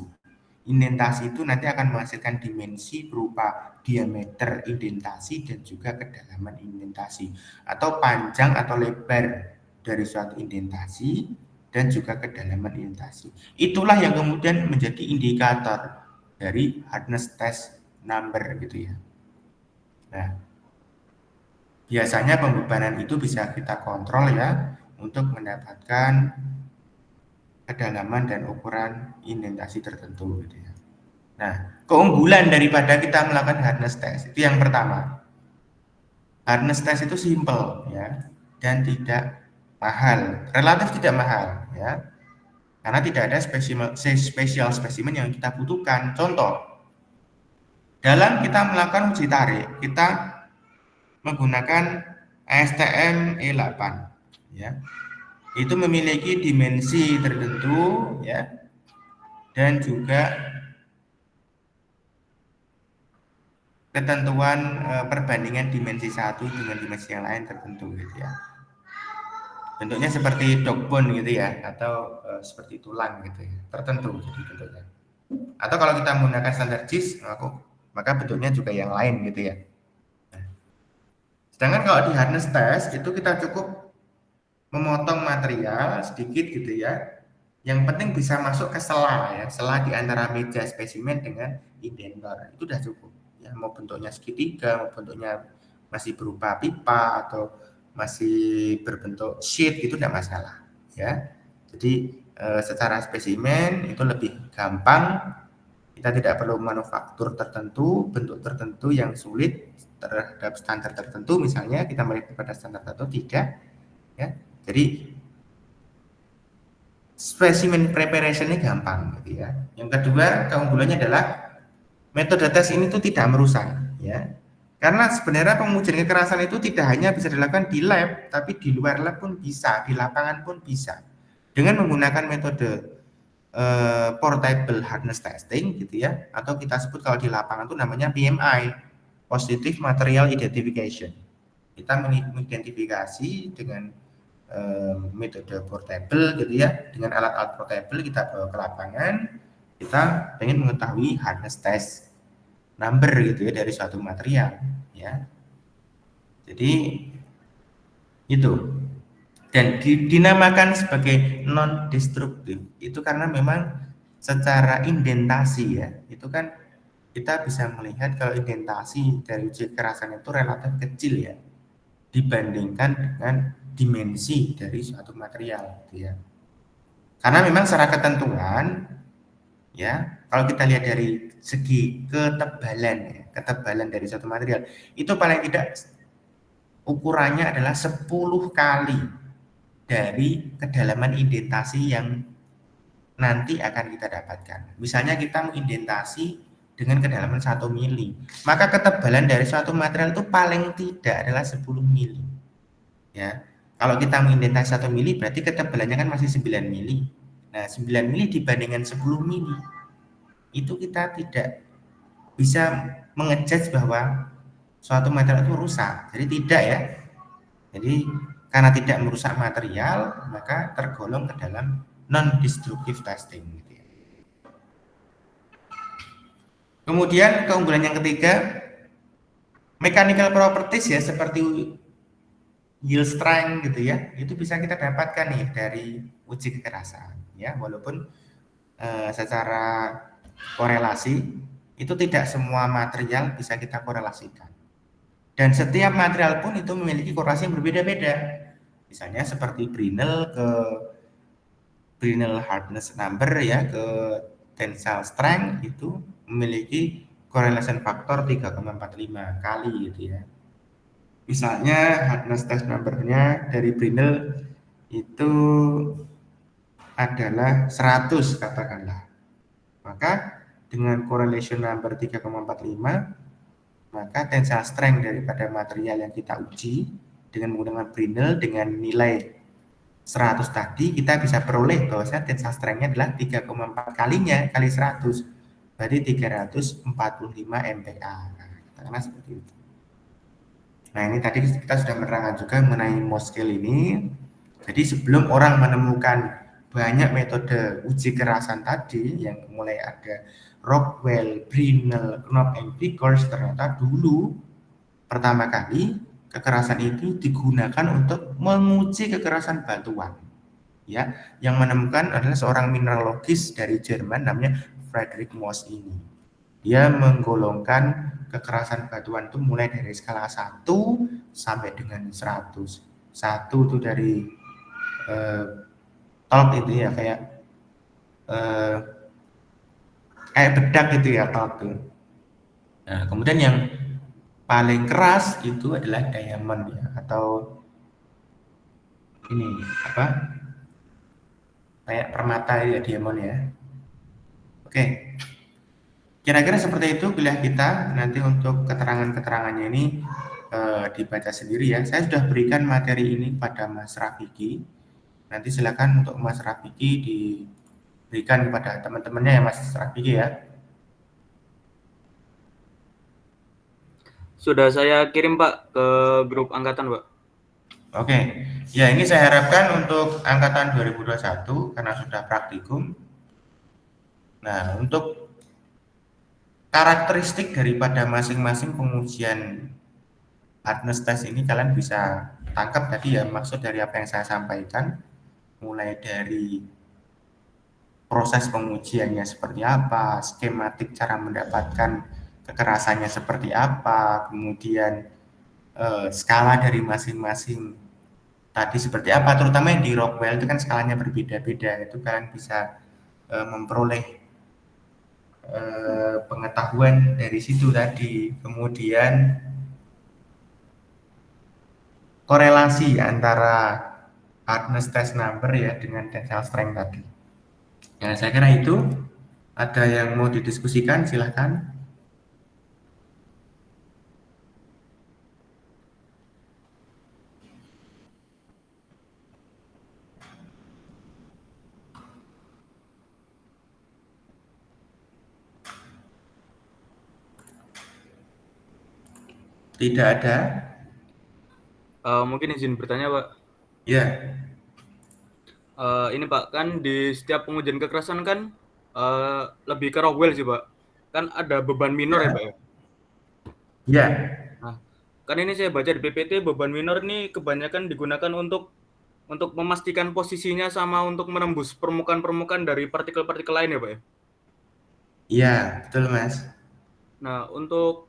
S2: Indentasi itu nanti akan menghasilkan dimensi berupa diameter indentasi dan juga kedalaman indentasi atau panjang atau lebar dari suatu indentasi dan juga kedalaman indentasi. Itulah yang kemudian menjadi indikator dari hardness test number gitu ya. Nah, biasanya pembebanan itu bisa kita kontrol ya untuk mendapatkan kedalaman dan ukuran indentasi tertentu gitu ya. Nah, keunggulan daripada kita melakukan hardness test itu yang pertama. Hardness test itu simple ya dan tidak mahal, relatif tidak mahal ya. Karena tidak ada spesial spesimen yang kita butuhkan. Contoh, dalam kita melakukan uji tarik, kita menggunakan ASTM E8 ya. itu memiliki dimensi tertentu ya, dan juga ketentuan perbandingan dimensi satu dengan dimensi yang lain tertentu gitu ya. Bentuknya seperti dog bone gitu ya, atau seperti tulang gitu ya, tertentu jadi bentuknya. Atau kalau kita menggunakan standar JIS, maka bentuknya juga yang lain gitu ya. Sedangkan kalau di hardness test itu kita cukup memotong material sedikit gitu ya. Yang penting bisa masuk ke sela ya, sela di antara meja spesimen dengan indentor. Itu udah cukup. Ya, mau bentuknya segitiga, mau bentuknya masih berupa pipa atau masih berbentuk sheet itu tidak masalah ya. Jadi secara spesimen itu lebih gampang. Kita tidak perlu manufaktur tertentu, bentuk tertentu yang sulit terhadap standar tertentu, misalnya kita melihat pada standar tertentu tidak ya. Jadi specimen preparation ini gampang gitu ya. Yang kedua, keunggulannya adalah metode tes ini tuh tidak merusak ya. Karena sebenarnya pengujian kekerasan itu tidak hanya bisa dilakukan di lab, tapi di luar lab pun bisa, di lapangan pun bisa. Dengan menggunakan metode portable hardness testing gitu ya, atau kita sebut kalau di lapangan itu namanya PMI, Positive Material Identification. Kita mengidentifikasi dengan metode portable gitu ya, dengan alat-alat portable kita bawa ke lapangan, kita ingin mengetahui hardness test number gitu ya dari suatu material ya. Jadi itu, dan dinamakan sebagai non destruktif itu karena memang secara indentasi ya, itu kan kita bisa melihat kalau indentasi dari uji kekerasan itu relatif kecil ya dibandingkan dengan dimensi dari suatu material gitu ya. Karena memang secara ketentuan ya, kalau kita lihat dari segi ketebalan ya, ketebalan dari suatu material itu paling tidak ukurannya adalah 10 kali dari kedalaman indentasi yang nanti akan kita dapatkan. Misalnya kita mengindentasi dengan kedalaman 1 mili, maka ketebalan dari suatu material itu paling tidak adalah 10 mili. Ya. Kalau kita mengindentasi 1 mili berarti ketebalannya kan masih 9 mili. Nah, 9 mili dibandingkan 10 mili itu kita tidak bisa mengejudge bahwa suatu material itu rusak. Jadi tidak ya. Jadi karena tidak merusak material, maka tergolong ke dalam non-destructive testing. Gitu ya. Kemudian keunggulan yang ketiga, mechanical properties ya, seperti yield strength gitu ya, itu bisa kita dapatkan nih dari uji kekerasan ya, walaupun secara korelasi itu tidak semua material bisa kita korelasikan. Dan setiap material pun itu memiliki korelasi yang berbeda-beda. Misalnya seperti Brinell ke Brinell hardness number ya ke tensile strength itu memiliki correlation factor 3,45 kali gitu ya. Misalnya hardness test number-nya dari Brinell itu adalah 100 katakanlah. Maka dengan correlation number 3,45 maka tensile strength daripada material yang kita uji dengan menggunakan Brinell dengan nilai 100 tadi, kita bisa peroleh bahwasanya tensile strength-nya adalah 3,4 kalinya kali 100, berarti 345 MPa. Nah, katakanlah seperti itu. Nah, ini tadi kita sudah menerangkan juga mengenai Mohs scale ini. Jadi sebelum orang menemukan banyak metode uji kekerasan tadi yang mulai ada Rockwell, Brinell, Knopp and Vickers, ternyata dulu pertama kali kekerasan itu digunakan untuk menguji kekerasan batuan. Ya, yang menemukan adalah seorang mineralogis dari Jerman namanya Friedrich Mohs ini. Dia menggolongkan kekerasan batuan itu mulai dari skala 1 sampai dengan 100. 1 itu dari talk itu ya, kayak bedak gitu ya, talk tuh. Nah, kemudian yang paling keras itu adalah diamond ya, atau ini apa, kayak permata ya, diamond ya. Oke, kira-kira seperti itu kuliah kita. Nanti untuk keterangan-keterangannya ini dibaca sendiri ya. Saya sudah berikan materi ini pada Mas Rafiki Nanti silakan untuk Mas Rafiki diberikan kepada teman-temannya ya Mas Rafiki ya.
S1: Sudah saya kirim Pak ke grup angkatan Pak.
S2: Oke, ya ini saya harapkan untuk angkatan 2021 karena sudah praktikum. Nah, untuk karakteristik daripada masing-masing pengujian hardness test ini kalian bisa tangkap tadi ya maksud dari apa yang saya sampaikan, mulai dari proses pengujiannya seperti apa, skematik cara mendapatkan kekerasannya seperti apa, kemudian skala dari masing-masing tadi seperti apa, terutama yang di Rockwell itu kan skalanya berbeda-beda, itu kalian bisa memperoleh pengetahuan dari situ tadi. Kemudian korelasi antara hardness test number ya dengan tensile strength tadi. Ya, saya kira itu. Ada yang mau didiskusikan, silahkan. Tidak ada?
S1: Mungkin izin bertanya Pak.
S2: Ya.
S1: Ini Pak, kan di setiap pengujian kekerasan kan lebih ke Rockwell sih Pak. Kan ada beban minor ya Pak ya.
S2: Ya.
S1: Nah, kan ini saya baca di PPT beban minor ini kebanyakan digunakan untuk memastikan posisinya sama untuk menembus permukaan-permukaan dari partikel-partikel lain ya Pak ya.
S2: Iya, betul Mas.
S1: Nah, untuk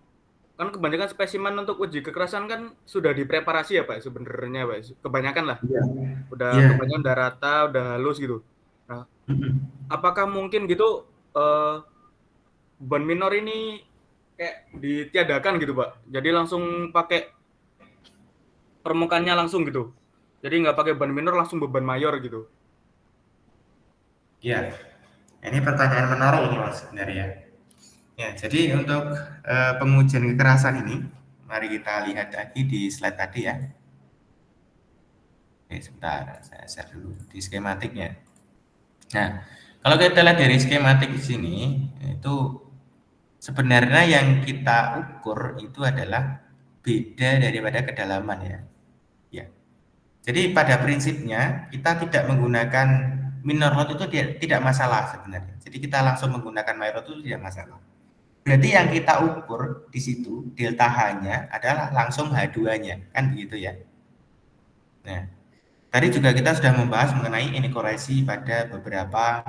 S1: kan kebanyakan spesimen untuk uji kekerasan kan sudah dipreparasi ya Pak sebenarnya Pak. Kebanyakan lah.
S2: Iya.
S1: Udah
S2: Iya.
S1: kebanyakan udah rata, udah halus gitu. Nah, apakah mungkin gitu beban minor ini kayak ditiadakan gitu Pak? Jadi langsung pakai permukaannya langsung gitu. Jadi nggak pakai beban minor langsung beban mayor gitu.
S2: Ya, ini pertanyaan menarik ini Mas sebenarnya. Ya, jadi untuk pengujian kekerasan ini, mari kita lihat lagi di slide tadi ya. Oke, sebentar, saya share dulu di skematiknya. Nah, kalau kita lihat dari skematik di sini, itu sebenarnya yang kita ukur itu adalah beda daripada kedalaman ya. Ya. Jadi pada prinsipnya kita tidak menggunakan minor load itu tidak masalah sebenarnya. Jadi kita langsung menggunakan minor load itu tidak masalah. Berarti yang kita ukur di situ delta H-nya adalah langsung H2-nya, kan begitu ya. Nah, tadi juga kita sudah membahas mengenai inequality pada beberapa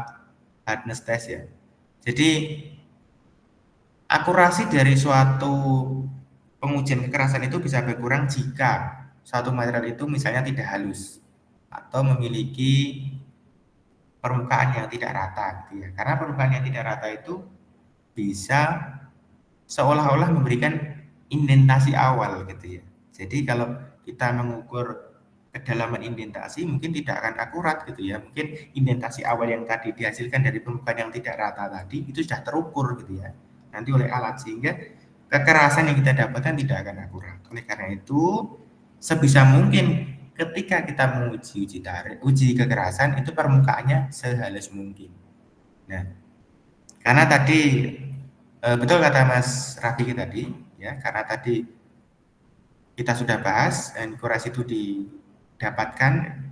S2: hardness test ya. Jadi akurasi dari suatu pengujian kekerasan itu bisa berkurang jika suatu material itu misalnya tidak halus atau memiliki permukaan yang tidak rata gitu ya. Karena permukaan yang tidak rata itu bisa seolah-olah memberikan indentasi awal gitu ya. Jadi kalau kita mengukur kedalaman indentasi mungkin tidak akan akurat gitu ya. Mungkin indentasi awal yang tadi dihasilkan dari permukaan yang tidak rata tadi itu sudah terukur gitu ya. Nanti oleh alat sehingga kekerasan yang kita dapatkan tidak akan akurat. Oleh karena itu sebisa mungkin ketika kita menguji uji kekerasan itu permukaannya sehalus mungkin. Nah, karena tadi betul kata Mas Rafiki tadi ya, karena tadi kita sudah bahas inkurasi itu didapatkan,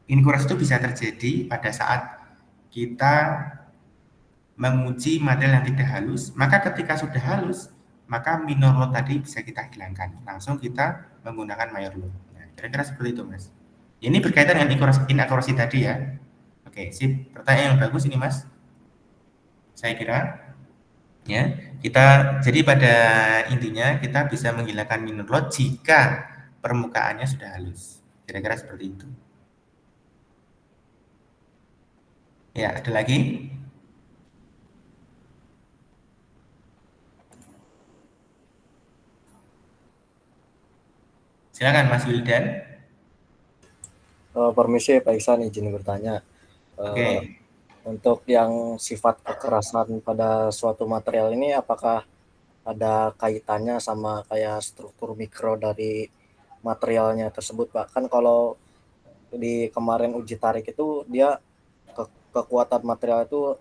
S2: inkurasi itu bisa terjadi pada saat kita menguji material yang tidak halus, maka ketika sudah halus, maka minor load tadi bisa kita hilangkan, langsung kita menggunakan mayor load. Nah, kira-kira seperti itu Mas. Ini berkaitan dengan inakurasi tadi ya. Oke, sip. Pertanyaan yang bagus ini Mas. Saya kira ya, kita jadi pada intinya kita bisa menghilangkan minor load jika permukaannya sudah halus. Kira-kira seperti itu. Ya, ada lagi? Silakan Mas Wildan.
S4: Permisi Pak Iksan, izin bertanya.
S2: Oke.
S4: Untuk yang sifat kekerasan pada suatu material ini apakah ada kaitannya sama kayak struktur mikro dari materialnya tersebut Pak? Kan kalau di kemarin uji tarik itu dia kekuatan material itu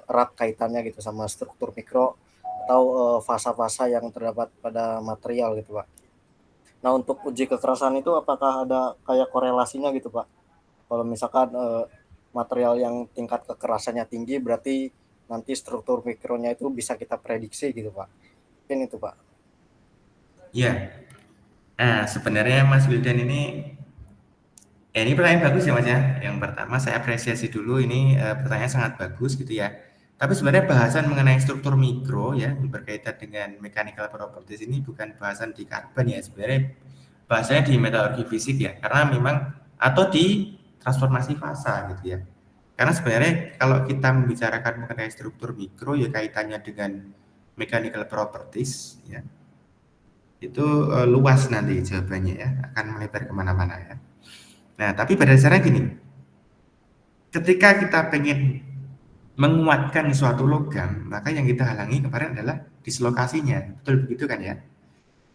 S4: erat kaitannya gitu sama struktur mikro atau fasa-fasa yang terdapat pada material gitu Pak. Nah untuk uji kekerasan itu apakah ada kayak korelasinya gitu Pak? Kalau misalkan material yang tingkat kekerasannya tinggi berarti nanti struktur mikronya itu bisa kita prediksi gitu Pak. Mungkin itu Pak.
S2: Ya, sebenarnya Mas Wildan ini pertanyaan bagus ya Mas ya. Yang pertama saya apresiasi dulu ini pertanyaan sangat bagus gitu ya. Tapi sebenarnya bahasan mengenai struktur mikro ya yang berkaitan dengan mechanical properties ini bukan bahasan di karbon ya, sebenarnya bahasanya di metalurgi fisik ya, karena memang atau di transformasi fasa gitu ya. Karena sebenarnya kalau kita membicarakan mengenai struktur mikro ya kaitannya dengan mechanical properties ya, itu luas nanti jawabannya ya, akan melebar kemana-mana ya. Nah, tapi pada dasarnya gini, ketika kita pengen menguatkan suatu logam, maka yang kita halangi kemarin adalah dislokasinya, betul begitu kan ya?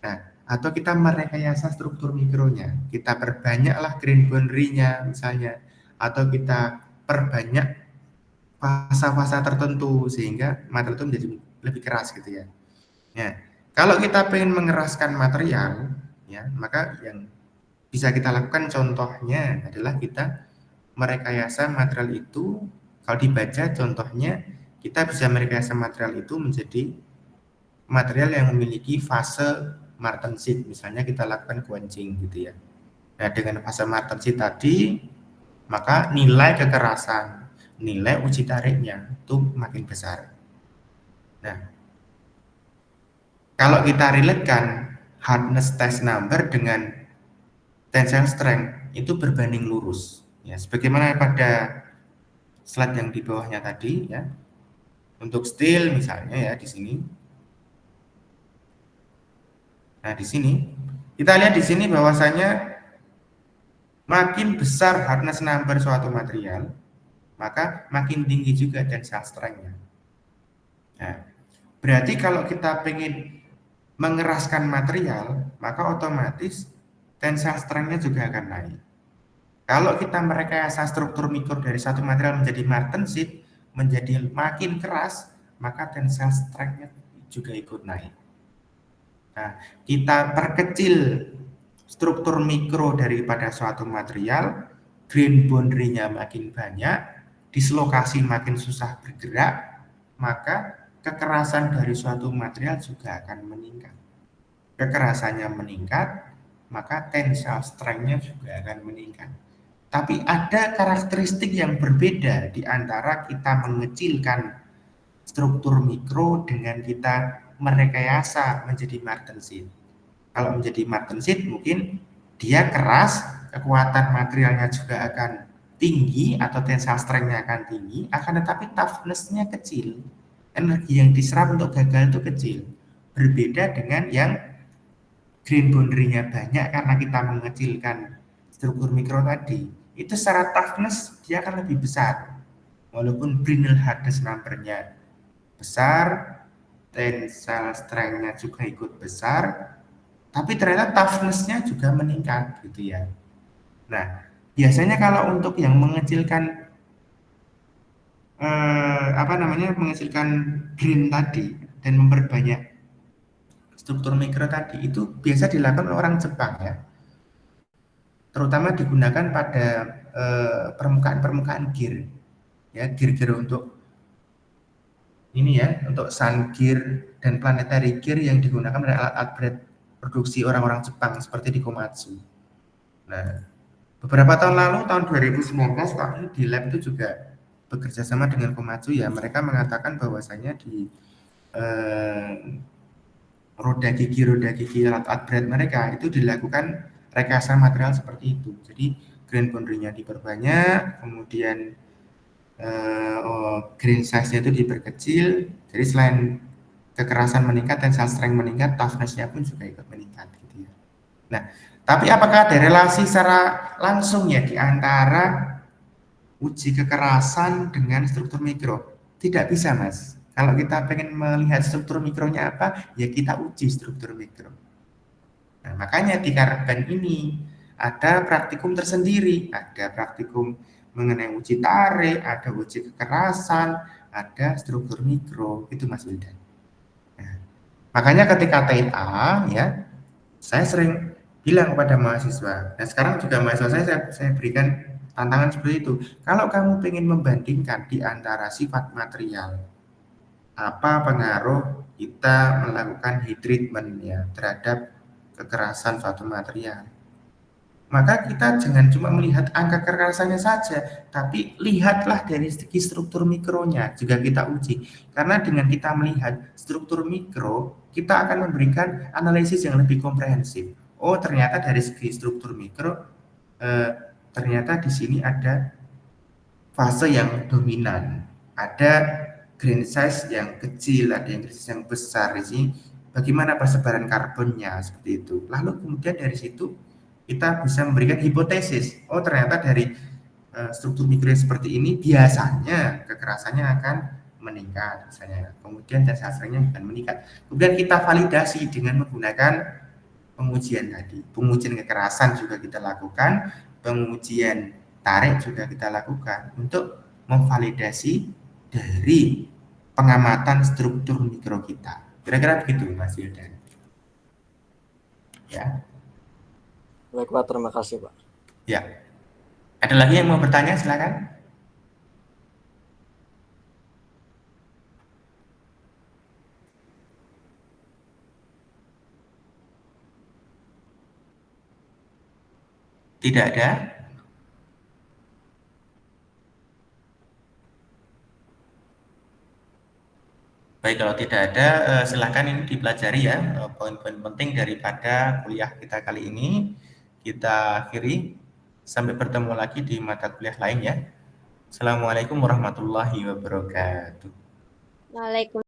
S2: Nah, atau kita merekayasa struktur mikronya, kita perbanyaklah grain boundary-nya misalnya, atau kita perbanyak fasa-fasa tertentu sehingga material itu menjadi lebih keras gitu ya. Nah, kalau kita pengen mengeraskan material, ya, maka yang bisa kita lakukan contohnya adalah kita merekayasa material itu. Kalau dibaca contohnya, kita bisa merekayasa material itu menjadi material yang memiliki fase martensit. Misalnya kita lakukan quenching gitu ya. Nah, dengan fase martensit tadi, maka nilai kekerasan, nilai uji tariknya itu makin besar. Nah, kalau kita relatekan hardness test number dengan tensile strength itu berbanding lurus. Ya, sebagaimana pada slide yang di bawahnya tadi ya. Untuk steel misalnya ya di sini. Nah, di sini kita lihat di sini bahwasanya makin besar hardness number suatu material, maka makin tinggi juga tensile strength-nya. Nah, berarti kalau kita ingin mengeraskan material, maka otomatis tensile strength-nya juga akan naik. Kalau kita merekayasa struktur mikro dari satu material menjadi martensit, menjadi makin keras, maka tensile strength-nya juga ikut naik. Nah, kita perkecil struktur mikro daripada suatu material, grain boundary-nya makin banyak, dislokasi makin susah bergerak, maka kekerasan dari suatu material juga akan meningkat. Kekerasannya meningkat, maka tensile strength-nya juga akan meningkat. Tapi ada karakteristik yang berbeda di antara kita mengecilkan struktur mikro dengan kita merekayasa menjadi martensit. Kalau menjadi martensit mungkin dia keras, kekuatan materialnya juga akan tinggi atau tensile strength-nya akan tinggi, akan tetapi toughness-nya kecil. Energi yang diserap untuk gagal itu kecil. Berbeda dengan yang grain boundary-nya banyak karena kita mengecilkan struktur mikro tadi. Itu secara toughness dia akan lebih besar. Walaupun Brinell hardness number-nya besar, tensile strength-nya juga ikut besar, tapi ternyata toughness-nya juga meningkat gitu ya. Nah, biasanya kalau untuk yang mengecilkan mengecilkan grain tadi dan memperbanyak struktur mikro tadi itu biasa dilakukan oleh orang Jepang ya. Terutama digunakan pada permukaan gear. Ya, gear-gear untuk ini ya, untuk sun gear dan planetary gear yang digunakan oleh alat-alat berat produksi orang-orang Jepang seperti di Komatsu. Nah, beberapa tahun lalu, tahun 2019, kami di lab itu juga bekerja sama dengan Komatsu ya. Mereka mengatakan bahwasanya di roda gigi alat-alat berat mereka itu dilakukan rekayasa material seperti itu. Jadi grain boundary-nya diperbanyak, kemudian grain size-nya itu diperkecil. Jadi selain kekerasan meningkat, tensile strength meningkat, toughness-nya pun juga ikut meningkat gitu ya. Nah, tapi apakah ada relasi secara langsung ya di antara uji kekerasan dengan struktur mikro? Tidak bisa, Mas. Kalau kita pengen melihat struktur mikronya apa, ya kita uji struktur mikro. Nah, makanya di karbon ini ada praktikum tersendiri, ada praktikum mengenai uji tarik, ada uji kekerasan, ada struktur mikro, itu Mas Wildan. Nah, makanya ketika TA ya, saya sering bilang kepada mahasiswa, dan sekarang juga mahasiswa saya berikan tantangan seperti itu. Kalau kamu ingin membandingkan di antara sifat material, apa pengaruh kita melakukan heat treatment ya terhadap kekerasan suatu material, maka kita jangan cuma melihat angka kekerasannya saja, tapi lihatlah dari segi struktur mikronya juga kita uji. Karena dengan kita melihat struktur mikro, kita akan memberikan analisis yang lebih komprehensif. Oh, ternyata dari segi struktur mikro, ternyata di sini ada fase yang dominan, ada grain size yang kecil, ada yang grain size yang besar di sini. Bagaimana persebaran karbonnya seperti itu. Lalu kemudian dari situ kita bisa memberikan hipotesis. Oh, ternyata dari struktur mikro seperti ini biasanya kekerasannya akan meningkat misalnya. Kemudian tes hasilnya akan meningkat. Kemudian kita validasi dengan menggunakan pengujian tadi. Pengujian kekerasan juga kita lakukan, pengujian tarik juga kita lakukan untuk memvalidasi dari pengamatan struktur mikro kita. Kira-kira begitu Mas Wildan. Ya.
S4: Baik Pak, terima kasih Pak.
S2: Ya. Ada lagi yang mau bertanya, silakan. Tidak ada? Baik, kalau tidak ada, silakan ini dipelajari ya, poin-poin penting daripada kuliah kita kali ini. Kita akhiri, sampai bertemu lagi di mata kuliah lain ya. Assalamualaikum warahmatullahi wabarakatuh.
S5: Waalaikumsalam.